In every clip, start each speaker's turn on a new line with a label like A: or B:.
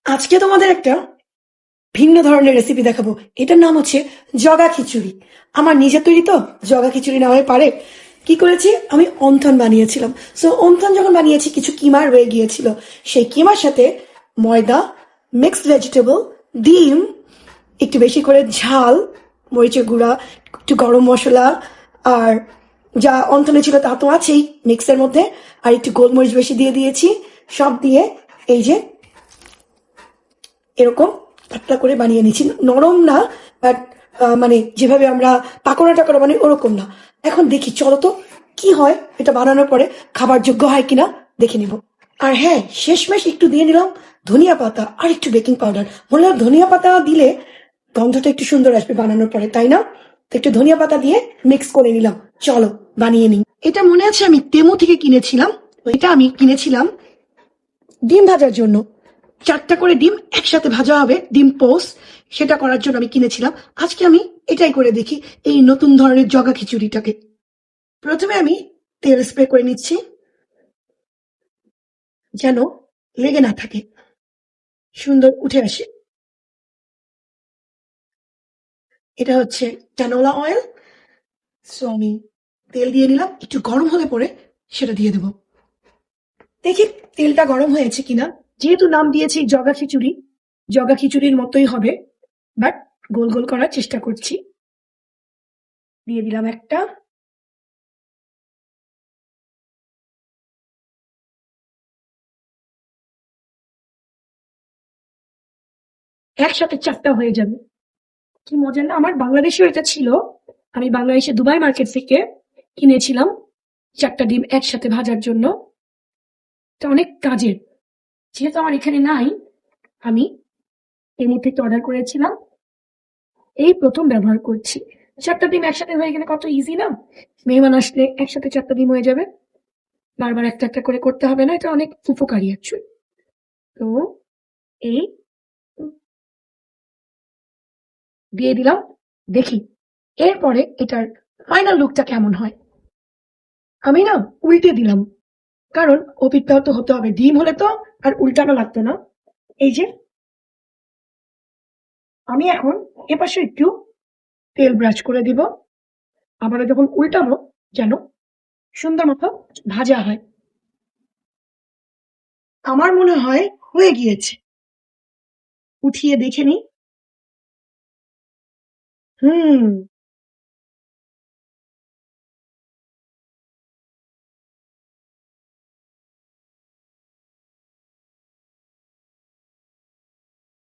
A: আজকে তোমাদের একটা ভিন্ন ধরনের রেসিপি দেখাবো। এটার নাম হচ্ছে জগা খিচুড়ি। আমার নিজের তৈরি তো, জগা খিচুড়ি নামে পারে। কি করেছি, আমি অন্থন বানিয়েছিলাম। সো অন্থন যখন বানিয়েছি, কিছু কিমা রয়ে গিয়েছিল। সেই কিমার সাথে ময়দা, মিক্সড ভেজিটেবল, ডিম, একটু বেশি করে ঝাল, মরিচের গুঁড়া, একটু গরম মশলা, আর যা অন্থনে ছিল তা তো আছেই মিক্সের মধ্যে, আর একটু গোলমরিচ বেশি দিয়ে দিয়েছি। সব দিয়ে এই যে এরকম পাতলা করে বানিয়ে নিচ্ছি। নরম না, বাট মানে যেভাবে আমরা পাকোড়া টাকোড়া বানাই ওরকম না। এখন দেখি, চলো তো কি হয়, এটা বানানোর পরে খাবার যোগ্য হয় কিনা দেখে নিব। আর হ্যাঁ, শেষমেশ একটু দিয়ে নিলাম ধনিয়া পাতা আর একটু বেকিং পাউডার। মনে হয় ধনিয়া পাতা দিলে গন্ধটা একটু সুন্দর আসবে বানানোর পরে, তাই না? তো একটু ধনিয়া পাতা দিয়ে মিক্স করে নিলাম। চলো বানিয়ে নিই। এটা মনে আছে আমি তেমু থেকে কিনেছিলাম। তো এটা আমি কিনেছিলাম ডিম ভাজার জন্য। 4টা করে ডিম একসাথে ভাজা হবে, ডিম পোস্ট। সেটা করার জন্য আমি কিনেছিলাম। আজকে আমি এটাই করে দেখি, এই নতুন ধরনের জগা খিচুড়িটাকে। প্রথমে আমি তেল স্প্রে করে নিচ্ছি, যেন লেগে না থাকে, সুন্দর উঠে আসে। এটা হচ্ছে ক্যানোলা অয়েল। সো আমি তেল দিয়ে নিলাম, একটু গরম হলে পরে সেটা দিয়ে দেবো। দেখি তেলটা গরম হয়েছে কিনা। যেহেতু নাম দিয়েছি জগা খিচুড়ি, জগা খিচুড়ির মতোই হবে, বাট গোল গোল করার চেষ্টা করছি। দিয়ে দিলাম একটা, একসাথে 4টা হয়ে যাবে। কি মজা না! আমার বাংলাদেশেও এটা ছিল। আমি বাংলাদেশে দুবাই মার্কেট থেকে কিনেছিলাম 4টা ডিম একসাথে ভাজার জন্য। এটা অনেক কাজের। যেহেতু আমার এখানে নাই, আমি এমনি থেকে অর্ডার করেছিলাম, এই প্রথম ব্যবহার করছি। 4টা ডিম একসাথে হয়ে গেলে কত ইজি না! মেহমান আসলে একসাথে 4টা ডিম হয়ে যাবে, বারবার একটা একটা করে করতে হবে না। এটা অনেক উপকারী অ্যাকচুয়ালি। তো এই দিয়ে দিলাম, দেখি এরপরে এটার ফাইনাল লুকটা কেমন হয়। আমি না উল্টে দিলাম, কারণ অভিজ্ঞতা তো হতে হবে। ডিম হলে তো আর উল্টানো লাগতো না। এই যে আমি এখন এপাশে একটু তেল ব্রাশ করে দিব, আবারও যখন উল্টাবো যেন সুন্দর মতো ভাজা হয়। আমার মনে হয় হয়ে গিয়েছে। উঠিয়ে দেখে নি। হুম,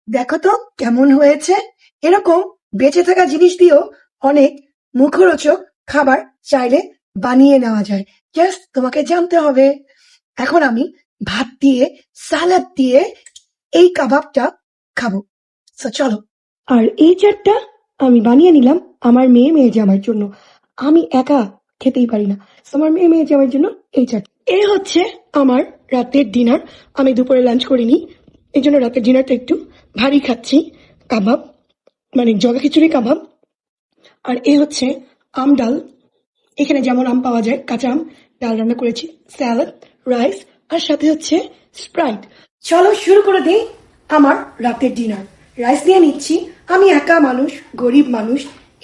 A: দেখো তো কেমন হয়েছে। এরকম বেঁচে থাকা জিনিস দিয়েও অনেক মুখরোচক খাবার চাইলে বানিয়ে নেওয়া যায়। জাস্ট তোমাকে জানতে হবে। এখন আমি ভাত দিয়ে, সালাদ দিয়ে এই কাবাবটা খাবো। So, চলো। আর এই চাটটা আমি বানিয়ে নিলাম আমার মেয়ে জামাইয়ের জন্য। আমি একা খেতেই পারি না। So, আমার মেয়ে জামাইয়ের জন্য এই চাট। এই হচ্ছে আমার রাতের ডিনার। আমি দুপুরে লাঞ্চ করিনি, এই জন্য রাতের ডিনারটা একটু ভারী খাচ্ছি। কাবাব, মানে জগা খিচুড়ি কাবাব। আর এ হচ্ছে আম ডাল। এখানে যেমন আম পাওয়া যায়, কাঁচা আম, ডাল রান্না করেছি, স্যালাড, রাইস, আর সাথে হচ্ছে স্প্রাইট। চলো শুরু করে দিই আমার রাতের ডিনার। রাইস নিয়ে নিচ্ছি। আমি একা মানুষ, গরিব মানুষ,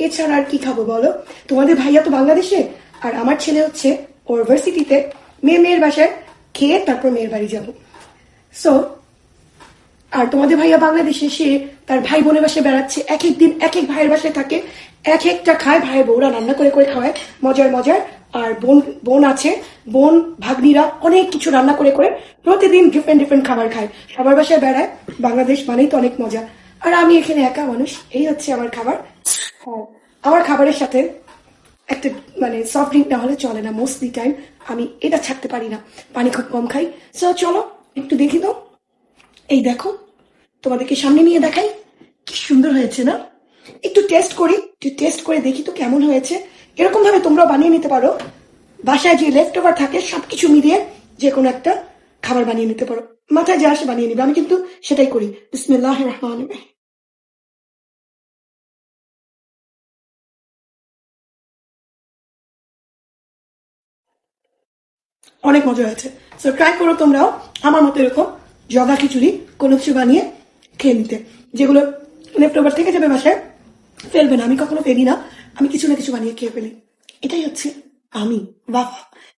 A: এছাড়া আর কি খাবো বলো? তোমাদের ভাইয়া তো বাংলাদেশে, আর আমার ছেলে হচ্ছে ওর ভার্সিটিতে। মেয়ের বাসায় খেয়ে তারপর মেয়ের বাড়ি যাবো। সো, আর তোমাদের ভাইয়া বাংলাদেশে, সে তার ভাই বোনের বাসায় বেড়াচ্ছে। এক এক দিন এক এক ভাইয়ের বাসায় থাকে, এক একটা খায়। ভাইয়ের বউরা রান্না করে করে খাওয়ায় মজার মজার। আর বোন বোন আছে, বোন ভাগ্নিরা অনেক কিছু রান্না করে করে প্রতিদিন ডিফারেন্ট ডিফারেন্ট খাবার খায়। সবার বাসায় বেড়ায়। বাংলাদেশ মানেই তো অনেক মজা। আর আমি এখানে একা মানুষ। এই হচ্ছে আমার খাবার। হ্যাঁ, আমার খাবারের সাথে একটা মানে সফট ড্রিঙ্ক না হলে চলে না। মোস্টলি টাইম আমি এটা ছাড়তে পারি না। পানি খুব কম খাই। সো চলো একটু দেখি তো। এই দেখো, তোমাদেরকে সামনে নিয়ে দেখাই। কি সুন্দর হয়েছে না? একটু টেস্ট করি, একটু টেস্ট করে দেখি তো কেমন হয়েছে। এরকম ভাবে তোমরাও বানিয়ে নিতে পারো। বাসায় যে লেফট ওভার থাকে সবকিছু মিলিয়ে যে কোনো একটা খাবার বানিয়ে নিতে পারো। মাথায় যা আসে বানিয়ে নিবে। আমি কিন্তু সেটাই করি। বিসমিল্লাহির রহমানির রহিম। অনেক মজা হয়েছে। সো ট্রাই করো তোমরাও আমার মতো এরকম জগা খিচুড়ি কোনো কিছু বানিয়ে খেয়ে নিতে, যেগুলো লেফট ওভার থেকে যাবে বাসায়, ফেলবে না। আমি কখনো ফেলি না, আমি কিছু না কিছু বানিয়ে খেয়ে ফেলি। এটাই হচ্ছে আমি। বাবা,